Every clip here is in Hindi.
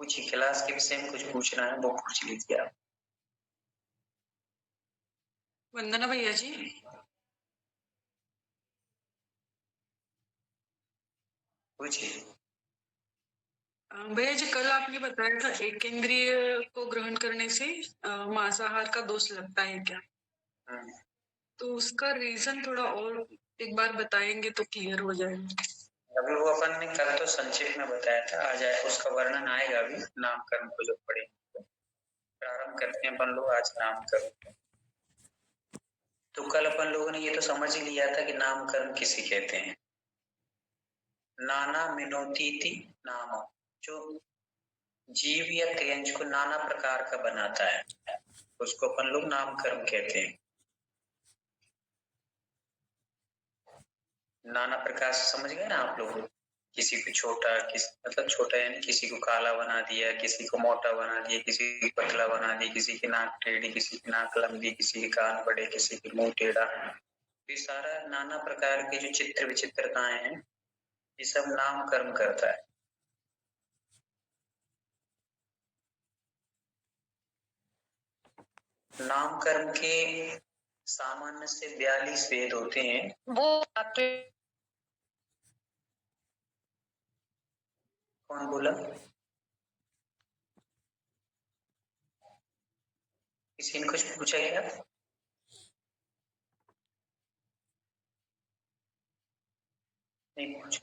पूछिए, क्लास के विषय में कुछ पूछना है वो पूछ लीजिए आप। वंदना भैया जी, पूछिए। भैया जी कल आपने बताया था एक इंद्रिय को ग्रहण करने से मांसाहार का दोष लगता है क्या? तो उसका रीजन थोड़ा और एक बार बताएंगे तो क्लियर हो जाएगा। अभी वो अपन ने कल तो संक्षिप्त में बताया था, आ जाए उसका वर्णन आएगा अभी नामकरण को जब पढ़ेंगे। प्रारंभ करते हैं अपन लोग आज नामकरण। तो कल अपन लोगों ने ये तो समझ ही लिया था कि नामकरण किसे कहते हैं। नाना मिनोतीति नाम, जो जीव या क्रियंज को नाना प्रकार का बनाता है उसको अपन लोग नामकरण कहते हैं। नाना प्रकार से समझ गए ना आप लोग। किसी को छोटा मतलब छोटा यानी किसी को काला बना दिया, किसी को मोटा बना दिया, किसी को पतला बना दिया, किसी की नाक टेढ़ी, किसी की नाक लंबी, किसी के कान बड़े, किसी के मुंह टेढ़ा। ये सारा नाना प्रकार के जो चित्र विचित्रताएं हैं ये सब नामकरण करता है। नामकरण के सामान्य से 42 वेद होते हैं। वो आपके कौन बोला? किसी ने कुछ पूछा क्या? नहीं पूछा।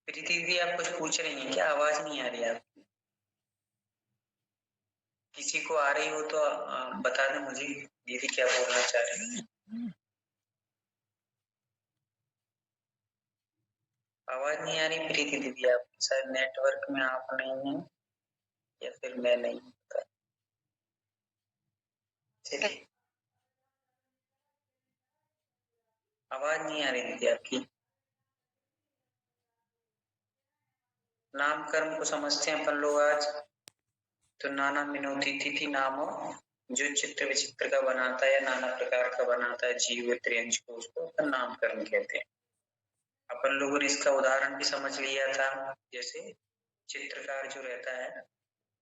प्रीति दीदी आप कुछ पूछ रही हैं क्या? आवाज नहीं आ रही आपकी। किसी को आ रही हो तो बता दें मुझे, दीदी क्या बोलना चाह रही है। आवाज नहीं आ रही प्रीति दीदी आपकी, शायद नेटवर्क में आप नहीं है या फिर मैं नहीं पता। चलिए, आवाज नहीं आ रही दीदी आपकी। नामकरण को समझते हैं अपन लोग आज। तो नाना मिनोती तिथि नामो, जो चित्र विचित्र का बनाता है या नाना प्रकार का बनाता है जीव त्रियंश को, उसको अपन नामकरण कहते हैं। अपन लोगों ने इसका उदाहरण भी समझ लिया था। जैसे चित्रकार जो रहता है,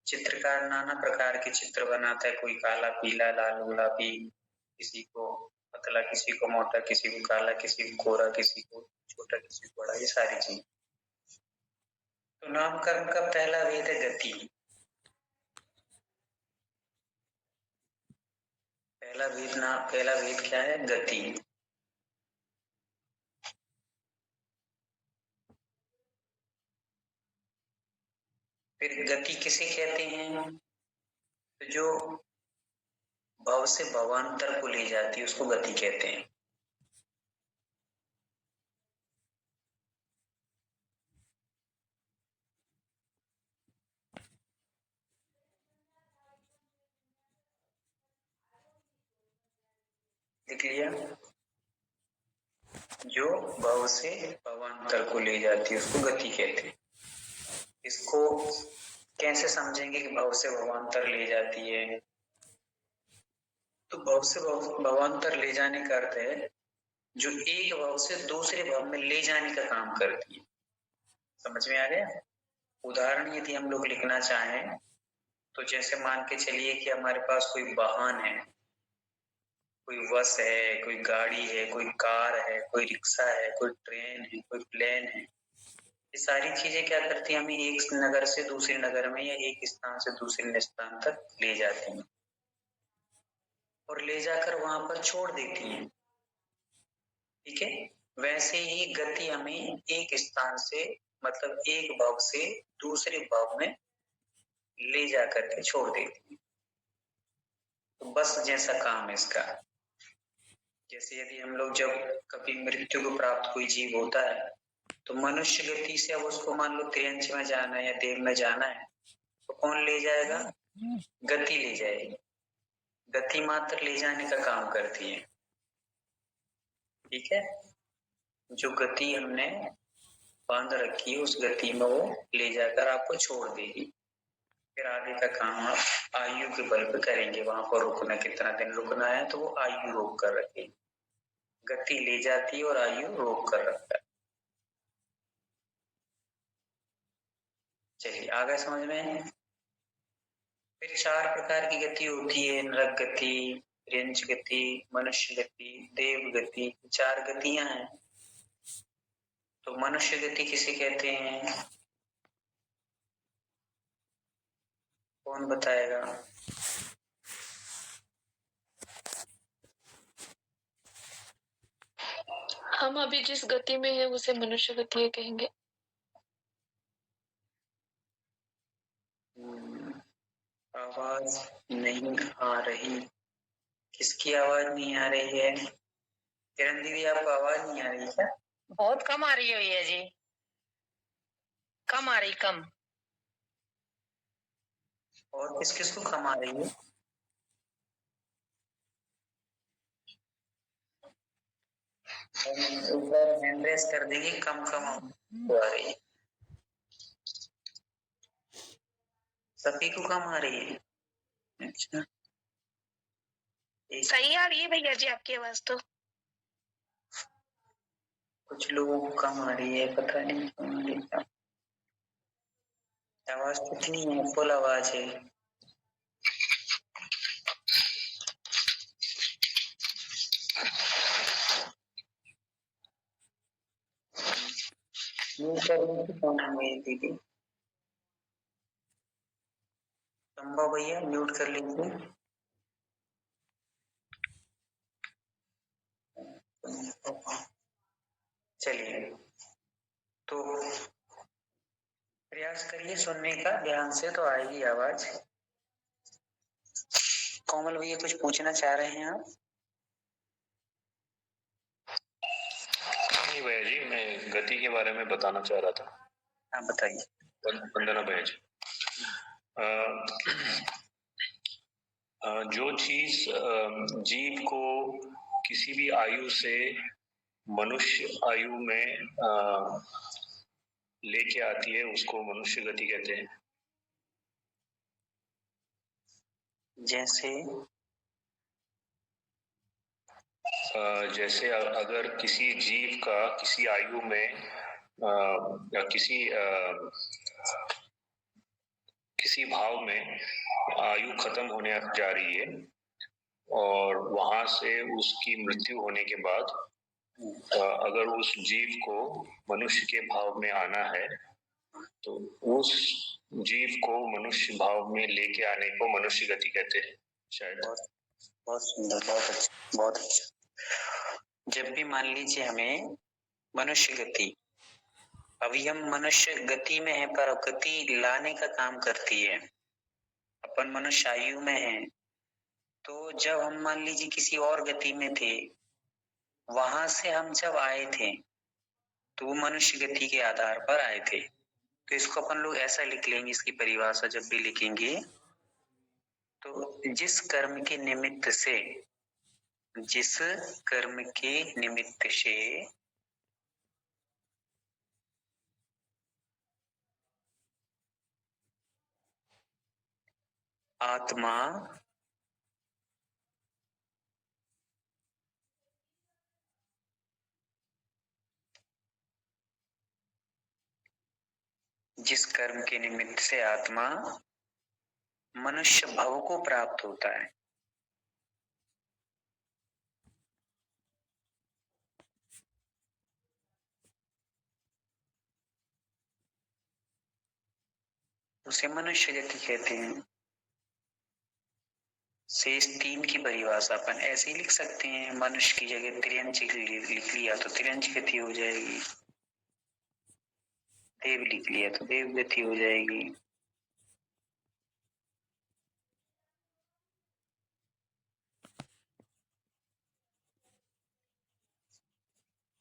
चित्रकार नाना प्रकार के चित्र बनाता है। कोई काला पीला लाल गुलाबी, किसी को पतला, किसी को मोटा, किसी को काला, किसी को गोरा, किसी को छोटा, किसी को बड़ा, ये सारी चीज। तो नामकरण का पहला वेद है गति। पहला वेद क्या है? गति। फिर गति किसे कहते हैं? तो जो भव से भवांतर को ले जाती है उसको गति कहते हैं। देख लिया? जो भव से भवांतर को ले जाती है उसको गति कहते हैं। इसको कैसे समझेंगे कि भव से भवांतर ले जाती है? तो भव से भवांतर ले जाने का अर्थ है जो एक भव से दूसरे भव में ले जाने का काम करती है। समझ में आ गया? उदाहरण यदि हम लोग लिखना चाहें तो जैसे मान के चलिए कि हमारे पास कोई वाहन है, कोई बस है, कोई गाड़ी है, कोई कार है, कोई रिक्शा है, कोई ट्रेन है, कोई प्लेन है। ये सारी चीजें क्या करती हैं? हमें एक नगर से दूसरे नगर में या एक स्थान से दूसरे स्थान तक ले जाती हैं और ले जाकर वहां पर छोड़ देती हैं। ठीक है? वैसे ही गति हमें एक स्थान से मतलब एक भाव से दूसरे भाव में ले जाकर के छोड़ देती है। तो बस जैसा काम है इसका। जैसे यदि हम लोग जब कभी मृत्यु को प्राप्त कोई जीव होता है तो मनुष्य गति से अब उसको मान लो त्रियंच में जाना है या देव में जाना है तो कौन ले जाएगा? गति ले जाएगी। गति मात्र ले जाने का काम करती है। ठीक है? जो गति हमने बांध रखी है उस गति में वो ले जाकर आपको छोड़ देगी। फिर आगे का काम आप आयु के बल पे करेंगे। वहां पर रुकना, कितना दिन रुकना है तो वो आयु रोक कर रखेगी। गति ले जाती है और आयु रोक कर रखता है। चलिए आगे समझ में। फिर 4 प्रकार की गति होती है, नरक गति, तिर्यंच गति, मनुष्य गति, देव गति, 4 गतियां हैं। तो मनुष्य गति किसे कहते हैं, कौन बताएगा? हम अभी जिस गति में है उसे मनुष्य गति कहेंगे। आवाज नहीं आ रही, किसकी आवाज नहीं आ रही है? किरण दीदी आपको आवाज नहीं आ रही क्या? बहुत कम आ रही है भैया जी, कम आ रही, कम। और किस किस को कम आ रही है? एक बार हैंड रेस कर देगी, कम कम आ रही है। सभी को कम आ रही है? अच्छा, सही आ रही है भैया जी आपकी आवाज तो। कुछ लोगों को कम आ रही है, पता नहीं क्यों आ रही है। आवाज कितनी है? फुल आवाज है। म्यूट कर लीजिए कौन है मेरी दीदी? चंबा भैया म्यूट कर लीजिए। चलिए तो प्रयास करिए सुनने का ध्यान से, तो आएगी आवाज। कोमल भैया कुछ पूछना चाह रहे हैं आप? नहीं भैया जी, मैं गति के बारे में बताना चाह रहा था। हाँ बताइए। वंदना भैया जी, जो चीज जीव को किसी भी आयु से मनुष्य आयु में लेके आती है उसको मनुष्य गति कहते हैं। जैसे अगर किसी जीव का किसी आयु में या किसी भाव में आयु खत्म होने जा रही है और वहां से उसकी मृत्यु होने के बाद अगर उस जीव को मनुष्य के भाव में आना है तो उस जीव को मनुष्य भाव में लेके आने को मनुष्य गति कहते हैं। शायद। बहुत सुंदर, बहुत अच्छा, बहुत अच्छा। जब भी मान लीजिए हमें मनुष्य गति, अभी हम मनुष्य गति में है पर गति लाने का काम करती है, अपन मनुष्य आयु में है, तो जब हम मान लीजिए किसी और गति में थे, वहां से हम जब आए थे तो वो मनुष्य गति के आधार पर आए थे। तो इसको अपन लोग ऐसा लिख लेंगे, इसकी परिभाषा जब भी लिखेंगे तो जिस कर्म के निमित्त से आत्मा मनुष्य भव को प्राप्त होता है, उसे मनुष्य गति कहते हैं। शेष 3 की परिभाषा अपन ऐसे ही लिख सकते हैं, मनुष्य की जगह तिर्यंच लिख लिया तो तिर्यंच गति हो जाएगी, देव लिख लिया तो देव गति हो जाएगी।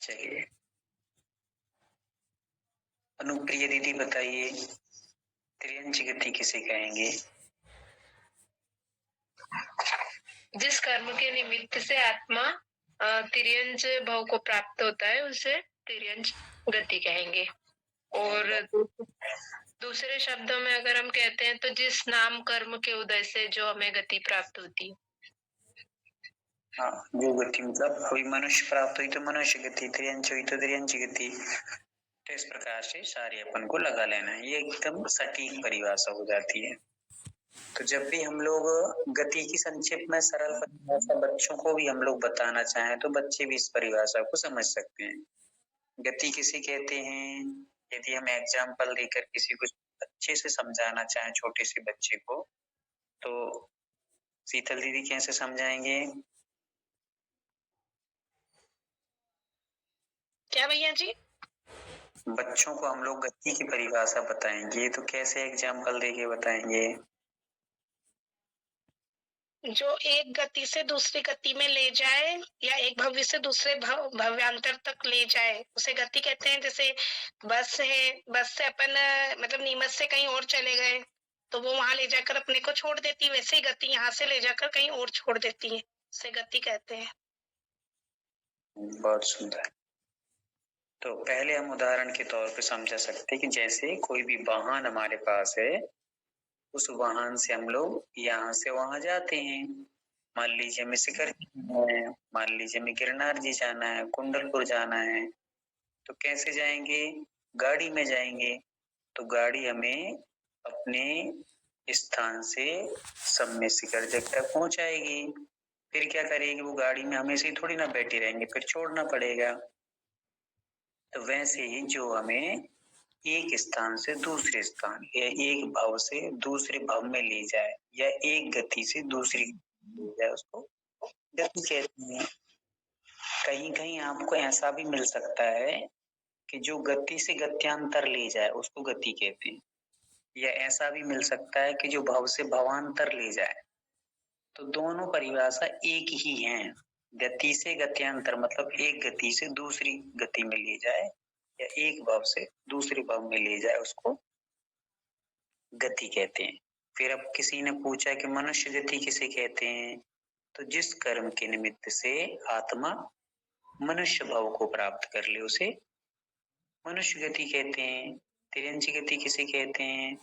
चलिए अनुप्रिय दीदी बताइए, तिर्यंच गति किसे कहेंगे? जिस कर्म के निमित्त से आत्मा तिर्यंच भव को प्राप्त होता है उसे तिर्यंच गति कहेंगे। और दूसरे शब्दों में अगर हम कहते हैं तो जिस नाम कर्म के उदय से जो हमें गति प्राप्त होती है। हाँ, जो गति मतलब अभी मनुष्य प्राप्त हुई तो मनुष्य गति, तिर्यंच हुई तो तिर्यंच गति। तो इस प्रकार से सारे अपन को लगा लेना है, ये एकदम सटीक परिभाषा हो जाती है। तो जब भी हम लोग गति की संक्षेप में सरल परिभाषा बच्चों को भी हम लोग बताना चाहें तो बच्चे भी इस परिभाषा को समझ सकते हैं। गति किसे कहते हैं, यदि हम एग्जाम्पल देकर किसी को अच्छे से समझाना चाहें छोटे से बच्चे को, तो शीतल दीदी कैसे समझाएंगे? क्या भैया जी? बच्चों को हम लोग गति की परिभाषा बताएंगे तो कैसे एग्जाम्पल देके बताएंगे? जो एक गति से दूसरी गति में ले जाए या एक भव्य से दूसरे भव्यांतर तक ले जाए, उसे गति कहते हैं। जैसे बस है, बस से अपन मतलब नीमच से कहीं और चले गए तो वो वहां ले जाकर अपने को छोड़ देती है, वैसे ही गति यहाँ से ले जाकर कहीं और छोड़ देती है, उसे गति कहते हैं। बहुत सुंदर। तो पहले हम उदाहरण के तौर पे समझा सकते हैं कि जैसे कोई भी वाहन हमारे पास है, उस वाहन से हम लोग यहाँ से वहां जाते हैं। मान लीजिए हमें शिखर जाना है, मान लीजिए हमें गिरनार जी जाना है, कुंडलपुर जाना है, तो कैसे जाएंगे? गाड़ी में जाएंगे। तो गाड़ी हमें अपने स्थान से सम्य शिखर जग तक पहुंचाएगी। फिर क्या करेगी वो गाड़ी में? हमेशा ही थोड़ी ना बैठी रहेंगे, फिर छोड़ना पड़ेगा। तो वैसे ही जो हमें एक स्थान से दूसरे स्थान या एक भाव से दूसरे भाव में ले जाए या एक गति से दूसरी ले जाए, उसको गति कहते हैं। कहीं कहीं आपको ऐसा भी मिल सकता है कि जो गति से गत्यांतर ले जाए उसको गति कहते हैं, या ऐसा भी मिल सकता है कि जो भाव से भावांतर ले जाए। तो दोनों परिभाषा एक ही है। गति से गत्यांतर मतलब एक गति से दूसरी गति में ले जाए या एक भाव से दूसरे भाव में ले जाए, उसको गति कहते हैं। फिर अब किसी ने पूछा कि मनुष्य गति किसे कहते हैं, तो जिस कर्म के निमित्त से आत्मा मनुष्य भाव को प्राप्त कर ले उसे मनुष्य गति कहते हैं। तिर्यंच गति किसे कहते हैं,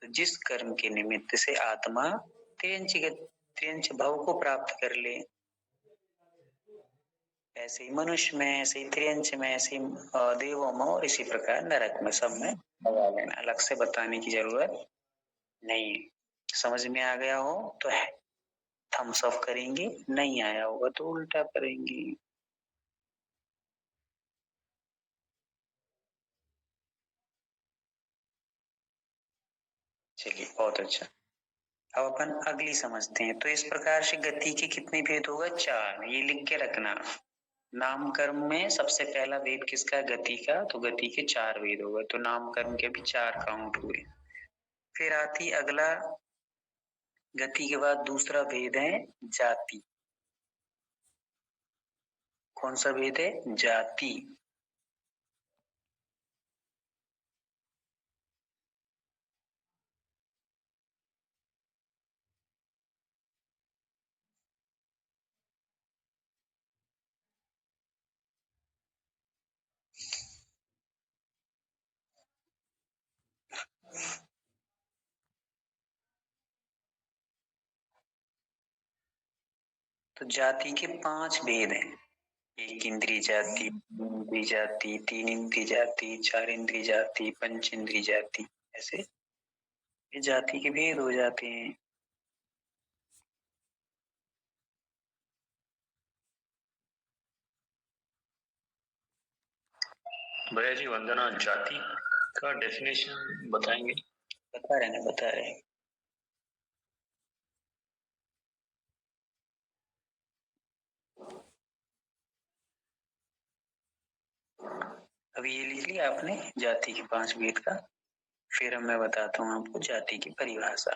तो जिस कर्म के निमित्त से आत्मा तिर्यंच भाव को प्राप्त कर ले। ऐसे ही मनुष्य में, ऐसे ही तिर्यंच में, ऐसे ही देवों में और इसी प्रकार नरक में, सब में लगा लेना, अलग से बताने की जरूरत नहीं। समझ में आ गया हो तो थम्स अप करेंगे, नहीं आया होगा तो उल्टा करेंगे। चलिए बहुत अच्छा। अब अपन अगली समझते हैं। तो इस प्रकार से गति के कितने भेद होगा? 4। ये लिख के रखना। नाम कर्म में सबसे पहला भेद किसका? गति का। तो गति के 4 भेद हो गए, तो नाम कर्म के भी 4 काउंट हुए। फिर आती अगला, गति के बाद दूसरा भेद है जाति। कौन सा भेद है? जाति। तो जाति के 5 भेद हैं। 1 इंद्रिय जाति, 2 इंद्रिय जाति, 3 इंद्रिय जाति, 4 इंद्रिय जाति, 5 इंद्रिय जाति। ऐसे ये जाति के भेद हो जाते हैं। भैया जी वंदना, जाति का डेफिनेशन बताएंगे? बता रहे हैं। अभी ये लिख लिया आपने जाति के 5 भेद का। फिर मैं बताता हूँ आपको जाति की परिभाषा।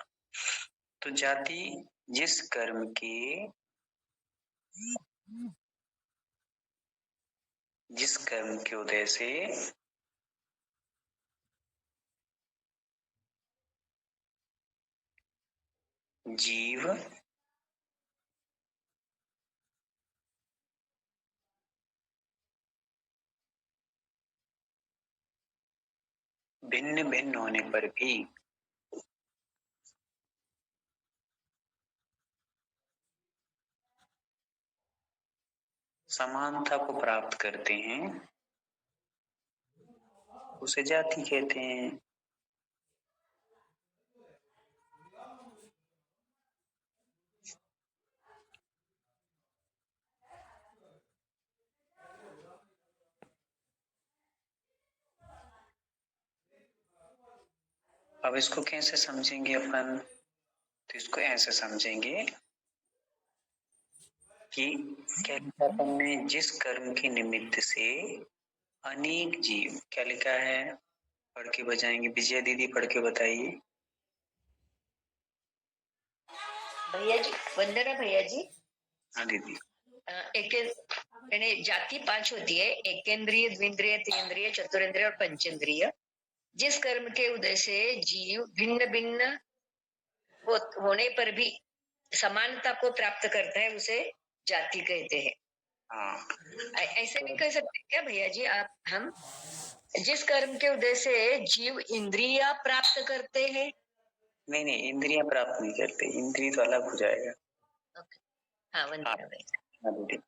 तो जाति जिस कर्म के उदय से जीव भिन्न भिन्न होने पर भी समानता को प्राप्त करते हैं, उसे जाति कहते हैं। अब इसको कैसे समझेंगे अपन? तो इसको ऐसे समझेंगे कि क्या लिखा अपन ने, जिस कर्म के निमित्त से अनेक जीव, क्या लिखा है? पढ़ के बताएंगे, विजया दीदी पढ़ के बताइए। भैया जी, वंदना भैया जी। हाँ दीदी। यानी जाति 5 होती है, एकेंद्रिय, द्विंद्रिय, त्रिंद्रिय, चतुरेंद्रिय और पंचेंद्रिय। जिस कर्म के उदय से जीव भिन्न भिन्न होने पर भी समानता को प्राप्त करता है, उसे जाति कहते हैं। हाँ, ऐसे भी कह सकते हैं क्या भैया जी आप? हम जिस कर्म के उदय से जीव इंद्रिया प्राप्त करते हैं। नहीं नहीं, इंद्रियां प्राप्त नहीं करते, इंद्रिय तो अलग हो जाएगा। हाँ वंदना भैया। हाँ दीदी,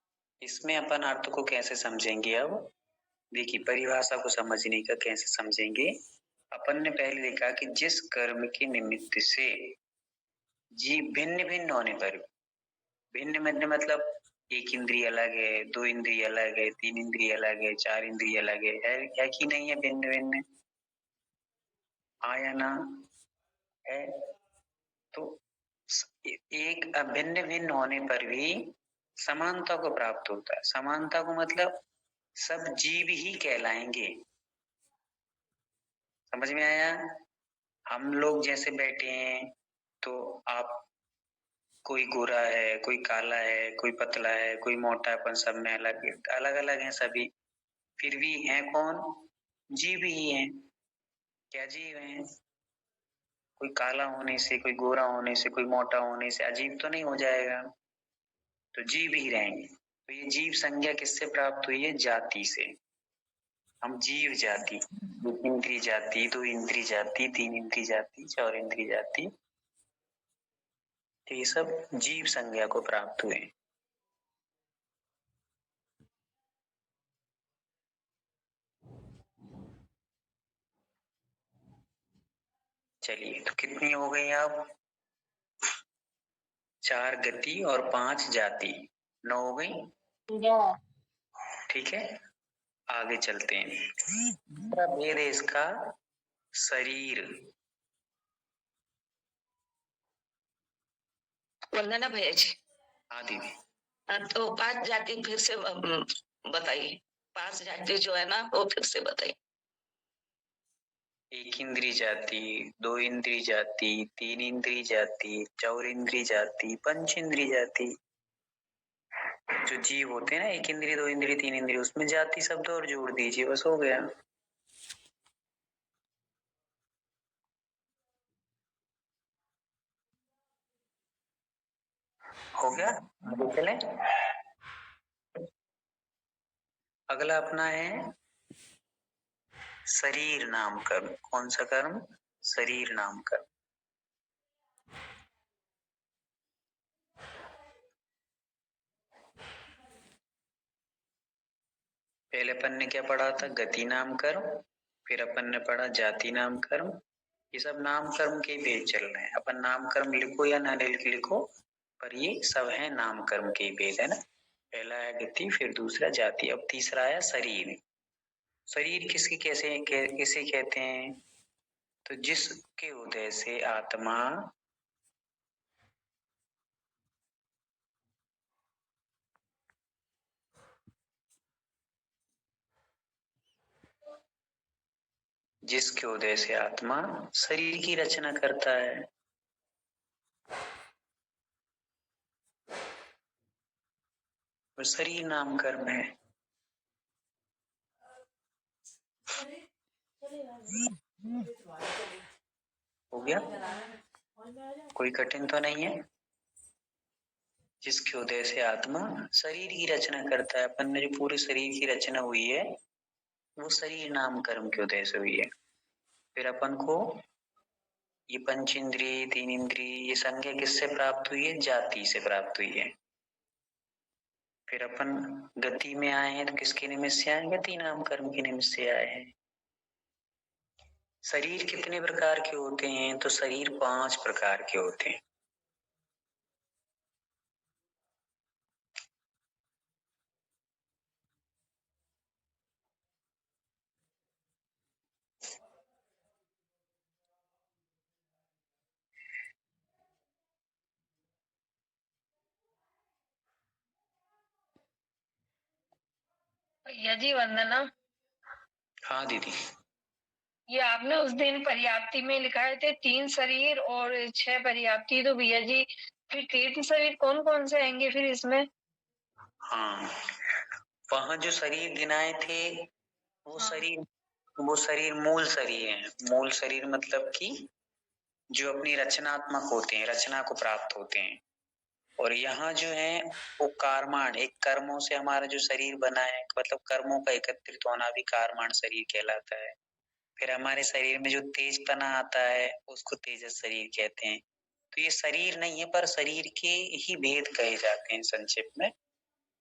इसमें अपन अर्थ को कैसे समझेंगे? अब देखिए, परिभाषा को समझने का कैसे समझेंगे? अपन ने पहले देखा कि जिस कर्म के निमित्त से जीव भिन्न भिन्न होने पर, भिन्न भिन्न मतलब एक इंद्रिय अलग है, दो इंद्रिय अलग है, तीन इंद्रिय अलग है, चार इंद्रिय अलग है कि नहीं है? भिन्न भिन्न, आया ना है? तो एक भिन्न भिन्न होने पर भी समानता को प्राप्त होता है। समानता को मतलब सब जीव ही कहलाएंगे। समझ में आया? हम लोग जैसे बैठे हैं तो आप, कोई गोरा है, कोई काला है, कोई पतला है, कोई मोटा, अपन सब में अलग अलग अलग हैं सभी, फिर भी हैं कौन? जीव ही हैं। क्या जीव हैं? कोई काला होने से, कोई गोरा होने से, कोई मोटा होने से अजीब तो नहीं हो जाएगा, तो जीव ही रहेंगे। तो ये जीव संज्ञा किससे प्राप्त हुई है? जाति से। हम जीव जाति, एक इंद्रिय जाति, दो इंद्रिय जाति, तीन इंद्रिय जाति, चार इंद्रिय जाति, तो ये सब जीव संज्ञा को प्राप्त हुए। चलिए, तो कितनी हो गई अब? 4 गति और 5 जाति, 9 हो गई। ठीक है, आगे चलते हैं। दूसरा भेद है इसका शरीर। वंदना भैया जी। हाँ दीदी। तो 5 जाति फिर से बताइए। 5 जाति जो है ना, वो फिर से बताइए। एक इंद्रिय जाति, दो इंद्रिय जाति, तीन इंद्रिय जाति, चार इंद्रिय जाति, पंच इंद्रिय जाति। जो जीव होते हैं ना, एक इंद्रिय, दो इंद्रिय, तीन इंद्रिय, उसमें जाति शब्द और जोड़ दीजिए, बस हो गया। हो गया, आगे चले। अगला अपना है शरीर नाम कर्म। कौन सा कर्म? शरीर नाम कर्म। पहले अपन ने क्या पढ़ा था? गति नाम कर्म। फिर अपन ने पढ़ा जाति नाम कर्म। ये सब नाम कर्म के भेद चल रहे हैं। अपन नाम कर्म लिखो या ना लिखो, पर ये सब है नाम कर्म के भेद, है ना। पहला है गति, फिर दूसरा जाति, अब तीसरा है शरीर। शरीर किसकी किसे कहते हैं? तो जिसके उदय से आत्मा जिसके उदय से आत्मा शरीर की रचना करता है। वो शरीर नाम कर्म है। हो गया, कोई कठिन तो नहीं है? जिसके उदय से आत्मा शरीर की रचना करता है। अपन ने जो पूरे शरीर की रचना हुई है, वो शरीर नाम कर्म के उदय से हुई है। फिर अपन को ये पंच इंद्रिय, तीन इंद्रिय, ये संज्ञा किससे प्राप्त हुई है? जाति से प्राप्त हुई है। फिर अपन गति में आए हैं, तो किसके निमित्त से आए? गति नाम कर्म के निमित्त से आए हैं। शरीर कितने प्रकार के होते हैं? तो शरीर 5 प्रकार के होते हैं। भैया जी वंदना, हाँ दीदी। ये आपने उस दिन पर्याप्ति में लिखाए थे 3 शरीर और 6 पर्याप्ति, तो भैया जी फिर 3 शरीर कौन कौन से आएंगे फिर इसमें? हाँ, वहां जो शरीर गिनाए थे वो हाँ। शरीर मूल शरीर है। मूल शरीर मतलब कि जो अपनी रचनात्मक होते हैं, रचना को प्राप्त होते हैं। और यहाँ जो है वो कारमान, एक कर्मों से हमारा जो शरीर बना है, मतलब कर्मों का एकत्रित होना भी कारमान शरीर कहलाता है। फिर हमारे शरीर में जो तेजपना आता है उसको तेजस शरीर कहते हैं। तो ये शरीर नहीं है, पर शरीर के ही भेद कहे जाते हैं संक्षिप्त में।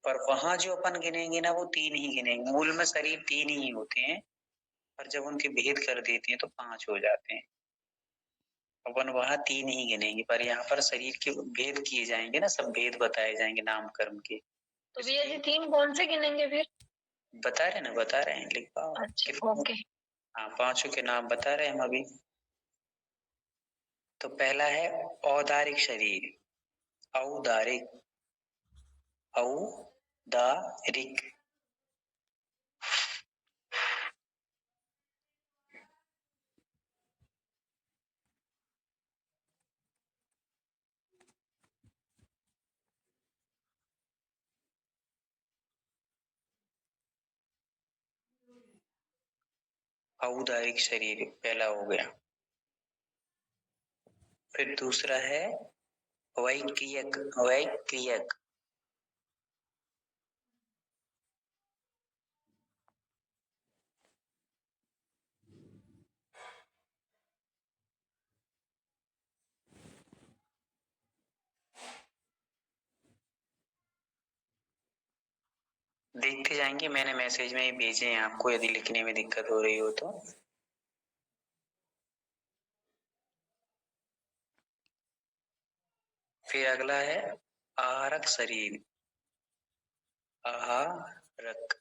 पर वहां जो अपन गिनेंगे ना वो 3 ही गिनेंगे। मूल में शरीर 3 ही होते हैं, पर जब उनके भेद कर देते हैं तो 5 हो जाते हैं। अपन वहां 3 ही गिनेंगे, पर यहाँ पर शरीर के भेद किए जाएंगे ना, सब भेद बताए जाएंगे नाम कर्म के। तो भैया जी 3 कौन से गिनेंगे फिर? बता रहे हैं, लिख पाओ। अच्छा, ओके। हाँ, 5 के नाम बता रहे हैं हम अभी। तो पहला है औदारिक शरीर। औदारिक, औदारिक। औदारिक शरीर पहला हो गया। फिर दूसरा है वैक्रियक। वैक्रियक, देखते जाएंगे, मैंने मैसेज में ही भेजे हैं आपको, यदि लिखने में दिक्कत हो रही हो तो। फिर अगला है आहारक शरीर। आहारक,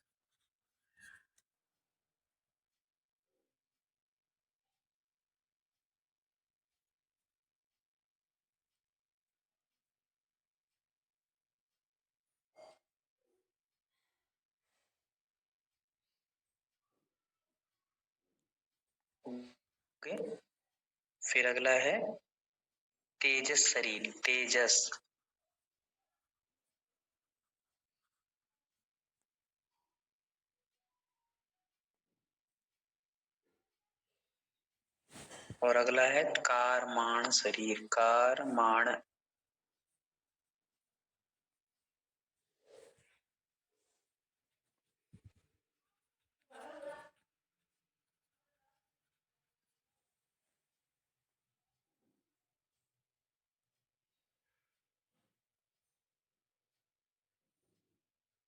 ओके। फिर अगला है तेजस शरीर। तेजस, और अगला है कारमान शरीर। कारमान,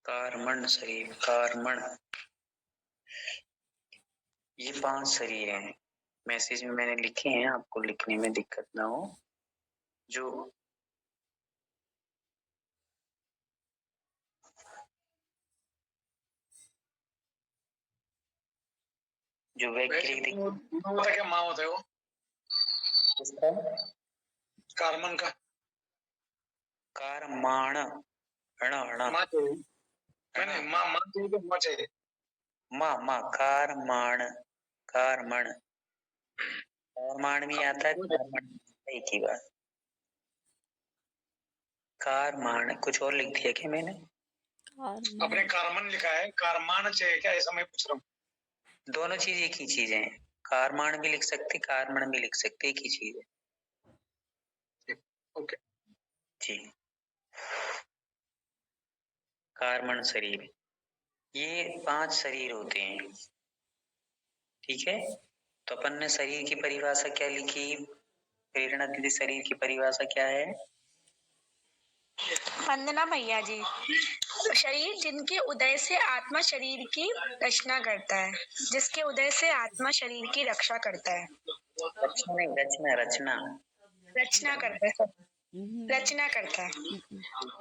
कारमण शरीर। कारमण, ये 5 शरीर हैं। मैसेज में मैंने लिखे हैं, आपको लिखने में दिक्कत ना हो। जो जो वैक्रिक होता क्या माँ होता है वो कारमन का कारमाण, हणा हणा, माँ चाहिए। मैंने माँ चाहिए तो माँ चाहिए। माँ कारमाण, कारमण। कारमाण भी आता है, कारमण एक ही बात। कारमाण, कुछ और लिख दिया क्या मैंने? अपने कारमन लिखा है, कारमान चाहिए क्या, ऐसा मैं पूछ रहा हूँ। दोनों चीज एक ही चीज है। कारमाण भी लिख सकते, कारमण भी लिख सकते, एक ही चीज है। ओके जी। कारमण शरीर, ये 5 शरीर होते हैं। ठीक है, तो अपन ने शरीर की परिभाषा क्या लिखी? प्रेरणा दीदी, शरीर की परिभाषा क्या है? वंदना भैया जी, शरीर जिनके उदय से आत्मा शरीर की रचना करता है, जिसके उदय से आत्मा शरीर की रक्षा करता है। रचना नहीं, रचना रचना रचना करता है, रचना करता है। ठीक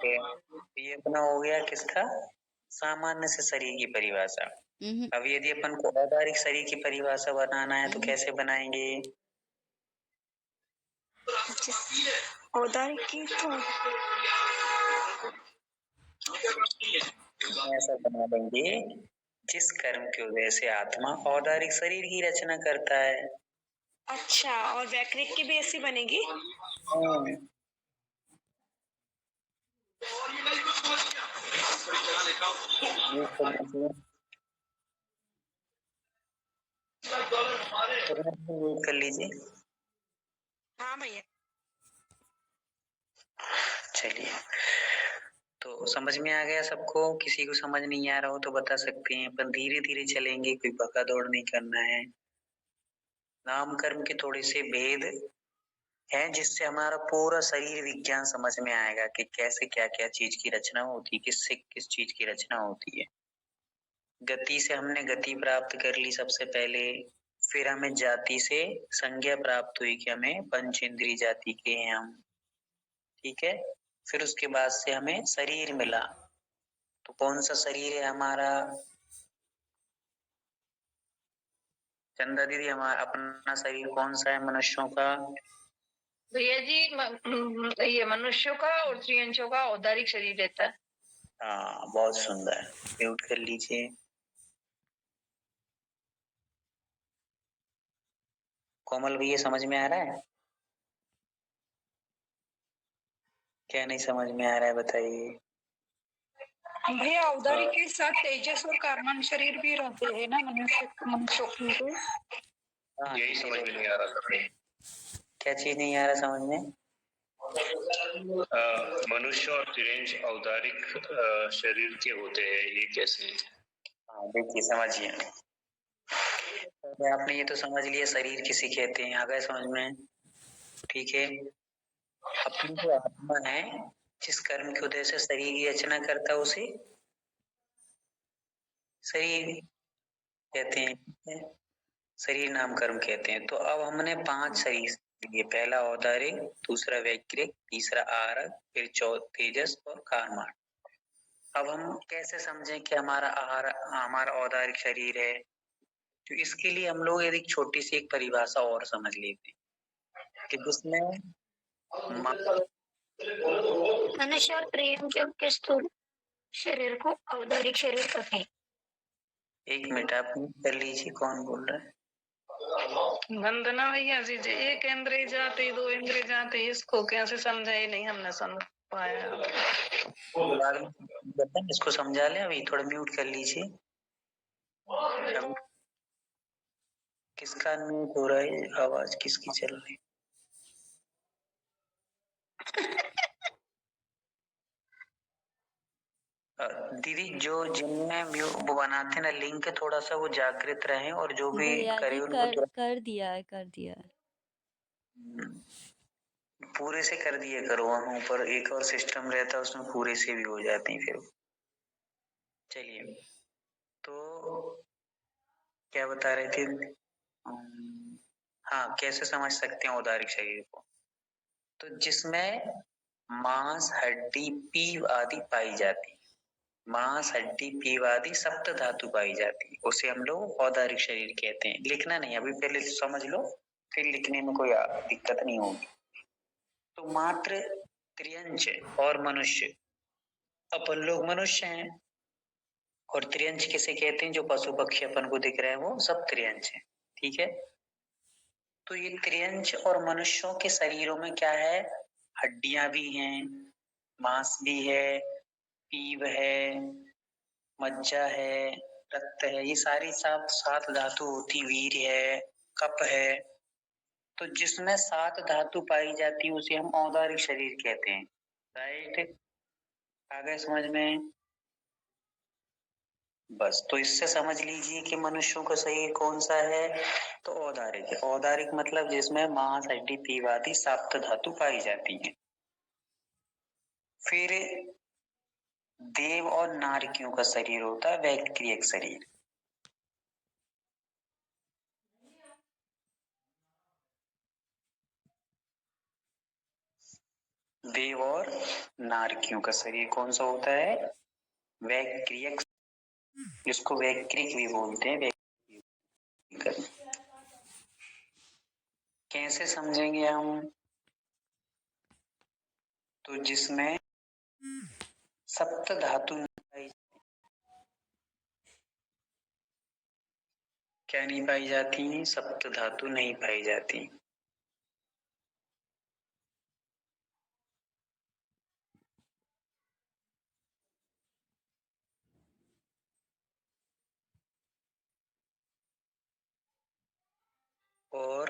है। तो ये अपना हो गया किसका, सामान्य से शरीर की परिभाषा। अब यदि अपन को औदारिक शरीर की परिभाषा बनाना है तो कैसे बनाएंगे? औदारिक की तो ऐसा बना देंगे, जिस कर्म के उदय से आत्मा औदारिक शरीर की रचना करता है। अच्छा, और वैकृत की भी ऐसी बनेगी? कर लीजिए। हाँ भैया। चलिए, तो समझ में आ गया सबको? किसी को समझ नहीं आ रहा हो तो बता सकते हैं, अपन धीरे धीरे चलेंगे, कोई भगा दौड़ नहीं करना है। नाम कर्म के थोड़े से भेद हैं जिससे हमारा पूरा शरीर विज्ञान समझ में आएगा कि कैसे क्या क्या चीज की रचना होती है, किससे किस चीज की रचना होती है। गति से हमने गति प्राप्त कर ली सबसे पहले, फिर हमें जाति से संज्ञा प्राप्त हुई कि हमें पंच इंद्रिय जाति के हैं हम, ठीक है। फिर उसके बाद से हमें शरीर मिला, तो कौन सा शरीर है हमारा? चंदा दीदी, हमारा अपना शरीर कौन सा है मनुष्यों का? भैया जी ये मनुष्यों का और त्रियंशों का औदारिक शरीर रहता है। हाँ, बहुत सुंदर, म्यूट कर लीजिए। कोमल भैया समझ में आ रहा है? क्या नहीं समझ में आ रहा है बताइए। भैया औदारिक के साथ तेजस और कार्बन शरीर भी रहते हैं ना मनुष्यों की? हाँ, यही समझ में नहीं आ रहा था। क्या चीज नहीं आ रहा समझ में? मनुष्य और तिरंज औदारिक शरीर के होते हैं, ये कैसे? हाँ देखिए, समझिए, आपने ये तो समझ लिया शरीर किसे कहते हैं, आ गए समझ में? ठीक है। अपनी जो आत्मा है, जिस कर्म के उदय से शरीर की रचना करता है उसे शरीर कहते हैं, शरीर नाम कर्म कहते हैं। तो अब हमने 5 शरीर लिए, पहला औदारिक, दूसरा वैक्रिक, तीसरा आहारक, फिर तेजस और कार्माण। अब हम कैसे समझें कि हमारा औदारिक शरीर है? तो इसके लिए हम लोग एक छोटी सी एक परिभाषा और समझ लेते हैं कि जिसमें मनुष्य और त्रियंजक के स्थूल शरीर को औदारिक शरीर कहते हैं। एक मिनट आप कर लीजिए, कौन बोल रहा है? वंदना भैया जी, एक इंद्रिय जाति, 2 इंद्रिय जाति, इसको कैसे समझाए? नहीं हमने समझ पाया। इसको समझा लें, अभी थोड़ा म्यूट कर लीजिए। किसका म्यूट हो रहा है? आवाज किसकी चल रही? दीदी, जो जिनमें वो बनाते हैं ना लिंक, थोड़ा सा वो जागृत रहे और जो भी करे उनको कर दिया है। पूरे से कर दिया करो। हम ऊपर एक और सिस्टम रहता है, उसमें पूरे से भी हो जाते हैं फिर। चलिए, तो क्या बता रहे थे? हाँ, कैसे समझ सकते हैं औदारिक शरीर को? तो जिसमें मांस, हड्डी, पीव आदि पाई जाती, मांस, हड्डी, पीव आदि सप्त धातु पाई जाती है, उसे हम लोग औदारिक शरीर कहते हैं। लिखना नहीं, अभी पहले समझ लो, फिर लिखने में कोई दिक्कत नहीं होगी। तो मात्र त्रियंच और मनुष्य, अपन लोग मनुष्य हैं, और त्रियंच किसे कहते हैं? जो पशु पक्षी अपन को दिख रहे हैं वो सब त्रियंच है, ठीक है। तो ये त्रियंच और मनुष्यों के शरीरों में क्या है? हड्डियां भी हैं, मांस भी है, पीव है, मज्जा है, रक्त है, ये सारी सात धातु होती, वीर है, कप है। तो जिसमें 7 धातु पाई जाती है उसे हम औदारिक शरीर कहते हैं, राइट? आ गए समझ में? बस, तो इससे समझ लीजिए कि मनुष्यों का शरीर कौन सा है? तो औदारिक है। औदारिक मतलब जिसमें मांस, हड्डी, पीव आदि सप्त धातु पाई जाती है। फिर देव और नारकियों का शरीर होता है वैक्रियक शरीर। देव और नारकियों का शरीर कौन सा होता है? वैक्रियक, जिसको वैक्रिक भी बोलते हैं। कैसे समझेंगे हम? तो जिसमें सप्त धातु क्या नहीं पाई जाती? सप्त धातु नहीं पाई जाती। और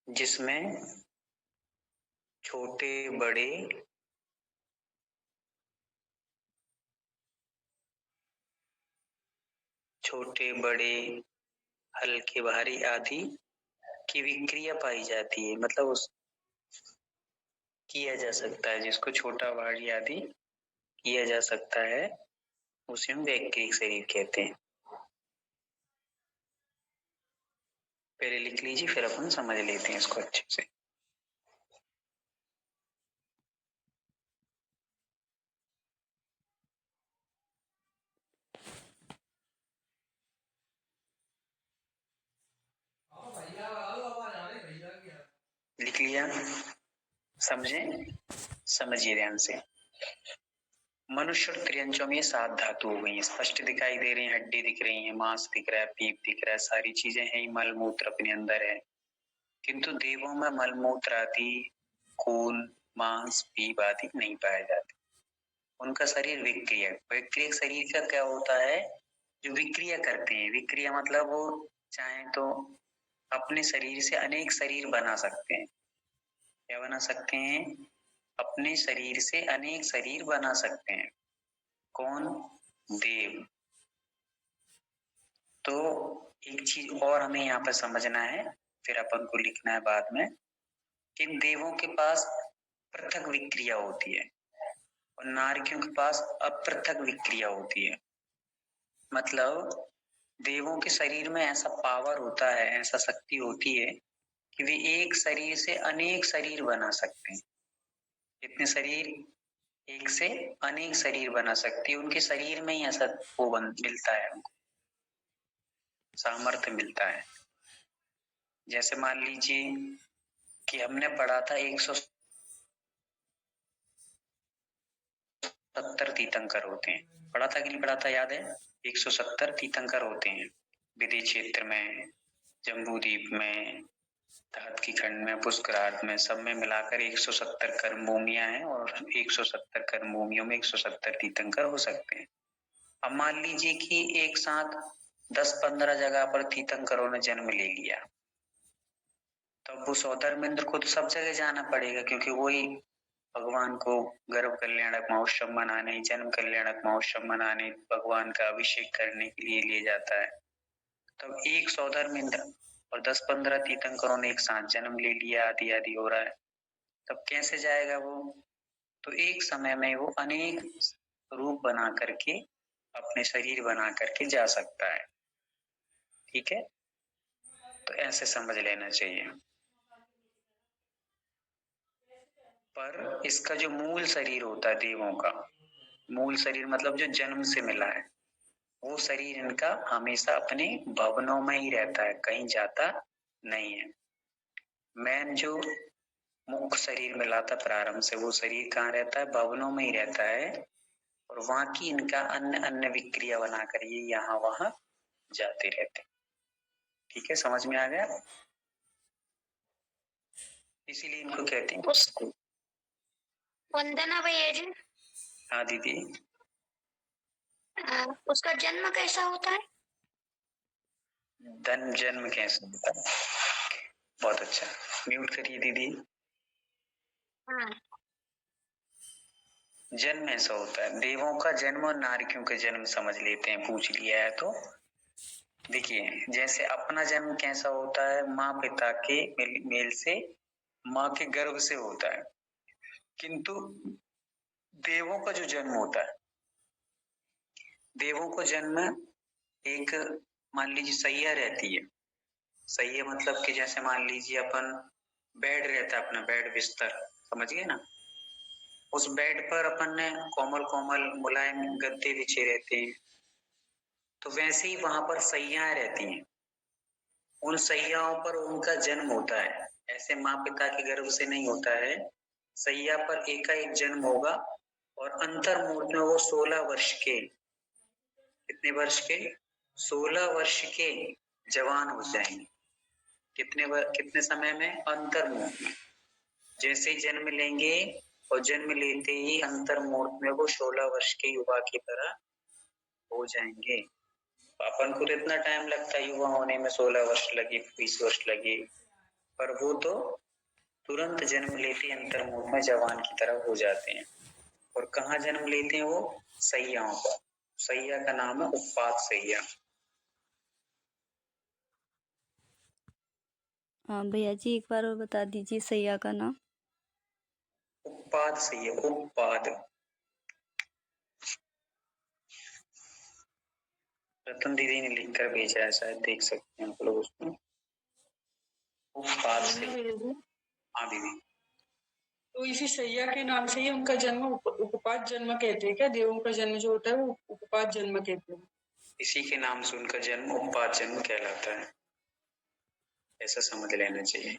जिसमें छोटे बड़े हल्के भारी आदि की विक्रिया पाई जाती है, मतलब उस किया जा सकता है, जिसको छोटा भारी आदि किया जा सकता है उसे हम वैक्रिक शरीर कहते हैं। पहले लिख लीजिए, फिर अपन समझ लेते हैं इसको अच्छे से। लिख लिया? समझिए ध्यान से। मनुष्य और त्रियंचों में 7 धातु हो गई, स्पष्ट दिखाई दे रही है, हड्डी दिख रही है, मांस दिख रहा है, पीप दिख रहा है, सारी चीजें हैं, मल मूत्र अपने अंदर है। किंतु देवों में मल मूत्र आदि, खून, मांस, पीप आदि नहीं पाए जाते। उनका शरीर विक्रियक शरीर का क्या होता है? जो विक्रिया करते हैं। विक्रिया मतलब वो चाहे तो अपने शरीर से अनेक शरीर बना सकते हैं। क्या बना सकते हैं? अपने शरीर से अनेक शरीर बना सकते हैं। कौन? देव। तो एक चीज और हमें यहाँ पर समझना है, फिर अपन को लिखना है बाद में, कि देवों के पास पृथक विक्रिया होती है और नारकियों के पास अपृथक विक्रिया होती है। मतलब देवों के शरीर में ऐसा पावर होता है, ऐसा शक्ति होती है कि वे एक शरीर से अनेक शरीर बना सकते हैं। कितने शरीर? एक से अनेक शरीर बना सकती है। उनके शरीर में ही ऐसा वो मिलता है, उनको सामर्थ्य मिलता है। जैसे मान लीजिए कि हमने पढ़ा था 170 तीर्थंकर होते हैं। पढ़ा था कि नहीं पढ़ा था? याद है? 170 तीर्थंकर होते हैं विदेश क्षेत्र में, जम्बूद्वीप में, धातकी खंड में, पुष्करार्थ में, सब में मिलाकर 170 कर्म भूमियां हैं और 170 कर्म भूमियों में 170 तीर्थंकर हो सकते हैं। अब मान लीजिए कि एक साथ 10-15 जगह पर तीर्थंकरों ने जन्म ले लिया, तब वो सौधर्मेंद्र को तो सब जगह जाना पड़ेगा, क्योंकि वही भगवान को गर्भ कल्याणक महोत्सव मनाने, जन्म कल्याणक महोत्सव मनाने, भगवान का अभिषेक करने के लिए ले जाता है। तब एक सौधर्मेंद्र और 10-15 तीर्थंकरों ने एक साथ जन्म ले लिया, आदि आदि हो रहा है, तब कैसे जाएगा वो? तो एक समय में वो अनेक रूप बना करके, अपने शरीर बना करके जा सकता है। ठीक है? तो ऐसे समझ लेना चाहिए। पर इसका जो मूल शरीर होता है देवों का, मूल शरीर मतलब जो जन्म से मिला है, वो शरीर इनका हमेशा अपने भवनों में ही रहता है, कहीं जाता नहीं है। मैन जो मुख्य शरीर मिला था प्रारंभ से, वो शरीर कहाँ रहता है? भवनों में ही रहता है। और वहां की इनका अन्य अन्य विक्रिया बनाकर ये यहाँ वहां जाते रहते। ठीक है? समझ में आ गया? इसीलिए इनको कहते हैं। वंदना भैया जी, हाँ दीदी। उसका जन्म कैसा होता है? जन्म कैसे होता है? बहुत अच्छा, म्यूट करिए दीदी। हाँ। जन्म ऐसा होता है, देवों का जन्म और नारकियों का जन्म समझ लेते हैं, पूछ लिया है तो। देखिए, जैसे अपना जन्म कैसा होता है? माँ पिता के मेल से, माँ के गर्भ से होता है। किंतु देवों का जो जन्म होता है, देवों को जन्म एक, मान लीजिए सैया रहती है, सैया मतलब कि जैसे मान लीजिए अपन बेड रहता है, अपना बेड बिस्तर, समझ गए ना, उस बेड पर अपन ने कोमल कोमल मुलायम गद्दे बिछे रहते हैं, तो वैसे ही वहां पर सैयाएं रहती हैं, उन सैयाओं पर उनका जन्म होता है। ऐसे माँ पिता के गर्भ से नहीं होता है, सैया पर एकाएक जन्म होगा और अंतर मुहूर्त में वो 16 वर्ष के, कितने वर्ष के, 16 वर्ष के जवान हो जाएंगे। कितने समय में, अंतर मुहूर्त में, जैसे ही जन्म लेंगे और जन्म लेते ही अंतर मुहूर्त में वो 16 वर्ष के युवा की तरह हो जाएंगे। अपन को तो इतना टाइम लगता है युवा होने में, 16 वर्ष लगे, 20 वर्ष लगे, पर वो तो तुरंत जन्म लेते अंतर मुहूर्त में जवान की तरह हो जाते हैं। और कहाँ जन्म लेते हैं वो, सैयाओं पर। सैया का नाम है उत्पात सैया। भैया जी एक बार और बता दीजिए सैया का नाम। उत्पाद सैया, उत्पाद। रतन दीदी ने लिख कर भेजा है, शायद देख सकते हैं आप लोग उसमें। उत्पाद सैया। हाँ दीदी। तो इसी सैया के नाम से ही उनका जन्म उपपात जन्म कहते हैं क्या? देवों का जन्म जो होता है वो उपपात जन्म कहते हैं। इसी के नाम से उनका जन्म उपपात जन्म कहलाता है, ऐसा समझ लेना चाहिए।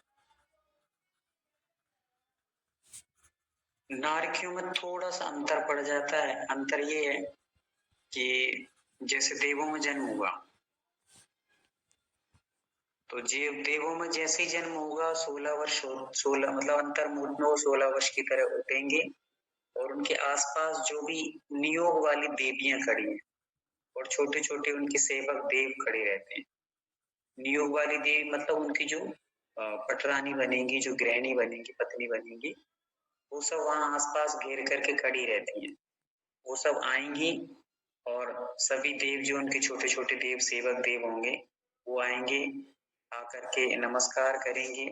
नारकियों में थोड़ा सा अंतर पड़ जाता है। अंतर ये है कि जैसे देवों में जन्म हुआ, तो देवों में जैसे ही जन्म होगा 16 वर्ष, 16 मतलब अंतर मुहूर्त में वो 16 वर्ष की तरह उठेंगे और उनके आसपास जो भी नियोग वाली देवियां खड़ी हैं और छोटे छोटे उनके सेवक देव खड़े रहते हैं। नियोग वाली देवी मतलब उनकी जो पटरानी बनेंगी, जो गृहिणी बनेंगी, पत्नी बनेंगी, वो सब वहां आसपास घेर करके खड़ी रहती हैं। वो सब आएंगी और सभी देव जो उनके छोटे छोटे देव सेवक देव होंगे वो आएंगे, आकर के नमस्कार करेंगे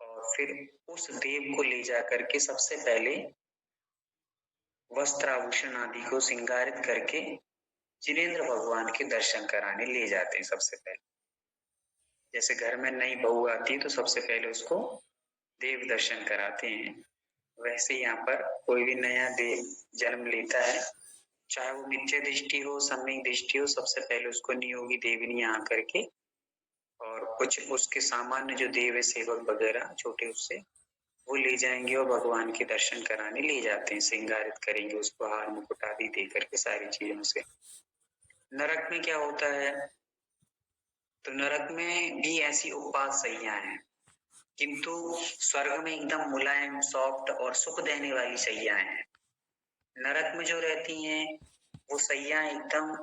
और फिर उस देव को ले जा करके सबसे पहले वस्त्र आभूषण आदि को श्रृंगारित करके जिनेंद्र भगवान के दर्शन कराने ले जाते हैं। सबसे पहले जैसे घर में नई बहू आती है तो सबसे पहले उसको देव दर्शन कराते हैं, वैसे यहाँ पर कोई भी नया देव जन्म लेता है, चाहे वो मिथ्या दृष्टि हो, सम्यक दृष्टि हो, सबसे पहले उसको नियोगी देवनियां आकर के और कुछ उसके सामान्य जो देव है सेवक वगैरह छोटे, उससे वो ले जाएंगे और भगवान के दर्शन कराने ले जाते हैं, श्रृंगारित करेंगे उसको, हार मुकुट आदि दे करके सारी चीजों से। नरक में क्या होता है, तो नरक में भी ऐसी उपवास सैयां हैं, किंतु स्वर्ग में एकदम मुलायम, सॉफ्ट और सुख देने वाली सैयां हैं। नरक में जो रहती हैं वो सैयां एकदम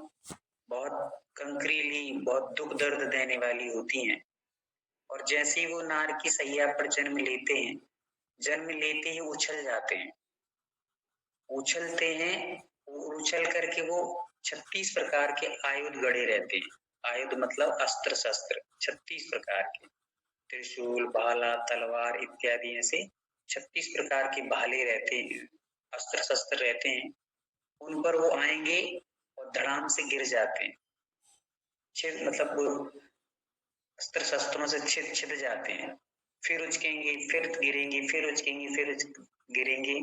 बहुत कंकरीली, बहुत दुख दर्द देने वाली होती हैं। और जैसे ही वो नार की सैया पर जन्म लेते हैं, जन्म लेते ही उछल जाते हैं, उछलते हैं, उछल करके वो 36 प्रकार के आयुध गड़े रहते हैं। आयुध मतलब अस्त्र शस्त्र, 36 प्रकार के, त्रिशूल, भाला, तलवार इत्यादि ऐसे 36 प्रकार के भाले रहते हैं, अस्त्र शस्त्र रहते हैं। उन पर वो आएंगे और धड़ाम से गिर जाते हैं, मतलब वो अस्त्र शस्त्रों से छिद जाते हैं, फिर उचकेंगे, फिर गिरेंगे, फिर उचकेंगे, फिर गिरेंगे।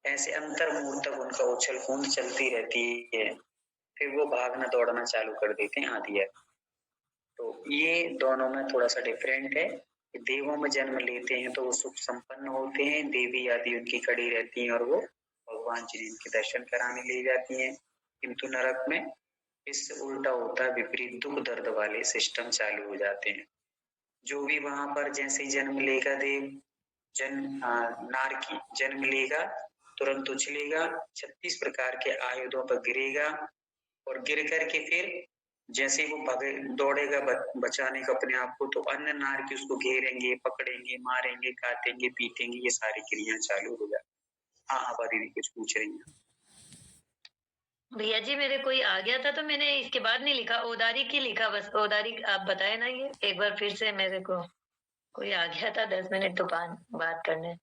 ऐसे अंतर मुहूर्त तक उनका उछल कूद चलती रहती है, फिर वो भागना दौड़ना चालू कर देते हैं आदि है। तो ये दोनों में थोड़ा सा डिफरेंट है। देवों में जन्म लेते हैं तो वो सुख संपन्न होते हैं, देवी आदि उनकी खड़ी रहती हैं और वो भगवान जी के दर्शन कराने ले जाती हैं। किंतु नरक में इससे उल्टा होता है, विपरीत दुख दर्द वाले सिस्टम चालू हो जाते हैं। जो भी वहां पर जैसे जन्म लेगा देव, नार की जन्म लेगा, तुरंत उछलेगा, 36 प्रकार के आयुधों पर गिरेगा और गिर करके फिर जैसे वो दौड़ेगा बचाने को अपने आप को, तो अन्य नार की उसको घेरेंगे, पकड़ेंगे, मारेंगे, काटेंगे, पीटेंगे, ये सारी क्रियाएं चालू हो जाती। हाँ दीदी कुछ पूछ रही है। भैया जी मेरे कोई आ गया था तो मैंने इसके बाद नहीं लिखा, ओदारी की लिखा, बस ओदारी आप बताए ना, ये एक बार फिर से मेरे को कोई आ गया था 10 मिनट तो बात करने।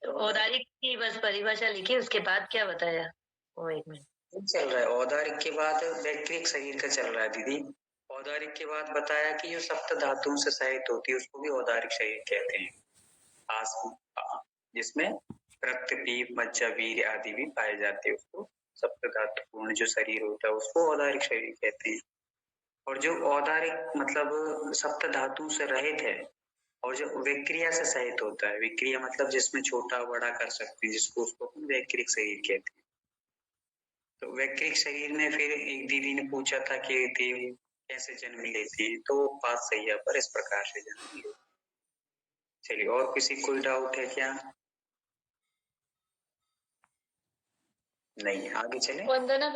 तो औदारिक की बस परिभाषा लिखी, उसके बाद क्या बताया वो 1 मिनट चल रहा है। औदारिक के बाद वैक्रिक शरीर का चल रहा है दीदी। औदारिक के बाद बताया कि जो सप्त धातुओं से सहित होती है उसको भी औदारिक शरीर कहते हैं। जिसमें रक्त, पीप, मज्जा, वीर्य आदि भी पाए जाते हैं, उसको सप्त धातुपूर्ण जो शरीर होता है उसको औदारिक शरीर कहते हैं। और जो औदारिक मतलब सप्त धातु से रहित है और जो विक्रिया से सहित होता है, विक्रिया मतलब जिसमें छोटा बड़ा कर सकते हैं, जिसको उसको हम वैक्रिक शरीर कहते हैं। तो वैक्रिक शरीर में फिर एक दीदी ने पूछा था कि देव कैसे जन्म लेती है, तो पांच सैया पर इस प्रकार से जन्म लेती। चलिए, और किसी कोई डाउट है क्या? नहीं, आगे चले। वंदना